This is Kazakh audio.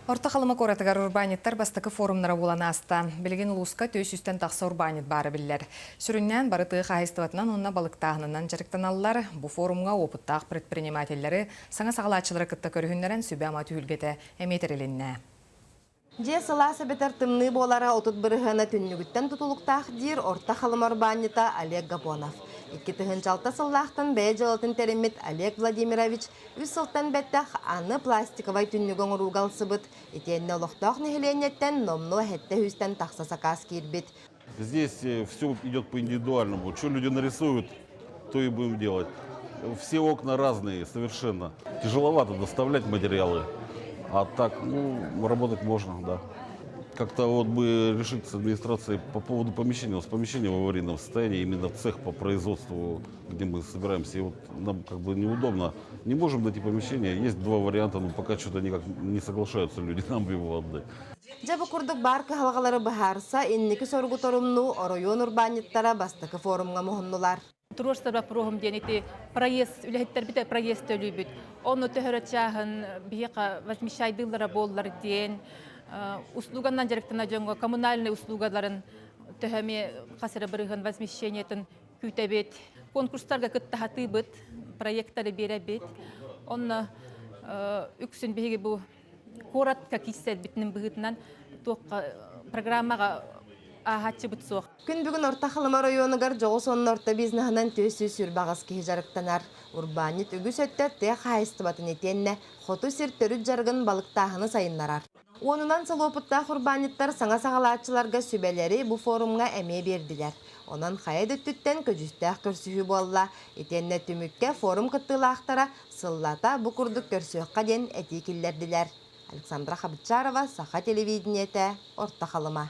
Орта қалымы коратығар урбаниттар бастықы форумнара боланы аста. Білген ұлысқа төсістен тақса урбанит бары білдер. Сүріннен барытығы қағыстыватынан онына балықтағынынан жарықтан алылар. Бұл форумға опыттақ предпринимателері саңа сағалатшылары кітті көрігіндерін сөбе ама түйілгеті әметерелінне. Же саласы бетер тымны болара отут бұрығына түннігіттен тұтылықтақ дир орта қалым урбанита Олег Гапонов. Икки тыгынчалта сыллақтан бәй жылытын теремет Олег Владимирович үс сылтан бәттәқ аны пластиковай түннігін ұруғал сыбыт. Етенне олықтақ нехеленеттен номну әтті хүстен тақса сақас кербет. Здесь все идет по индивидуальному. Что люди нарисуют, то и будем делать. Все окна разные совершенно. Тяжеловато доставлять материалы. А так, работать можно, да. Как-то вот бы решить с администрацией по поводу помещения. У нас помещение в аварийном состоянии, именно цех по производству, где мы собираемся. И вот нам как бы неудобно. Не можем найти помещение. Есть два варианта, но пока что-то никак не соглашаются люди нам его отдать. Жабы курдук барка халгалары бахарса, инники соргу торумну оройон урбаниттара бастакы форумга мухуннулар. Туростар программ денети проезд үлехеттер бите проезд төлүбүт. Onu töһөрөчәһен бияка возмещайдылары боллар ден. Услуганнан жарыктана жонго коммунальный услугаларын төһөме касыры бирген возмещениятын күтәбет. Конкурстарга кыттахатыбыт, проекттары беребет. Онна үксүн биги бу коратка киссет битнин быгытынан тоққа программага ахатчы бутсоқ. Күн бүгін орта қалыма районығар жоғы сонын орта бизнахынан төсі сүрбағыз кей жарықтанар. Урбанит үгіс өтті тек қайысты батын етенне, хоту сер төрүт жарғын балықтағыны сайынларар. Онынан сыл опыттақ урбаниттар саңа сағалатчыларға сүбелері бұл форумға әме берділер. Онан қайы дөттіттен көжістәқ көрсіхі болла. Етенне түмікке форум қыттылақтара сыллата бұл күрдік көрсіққа ден әтекілерділер. Александра Хабытчарова, Саха телевидениеті, Орта қалыма.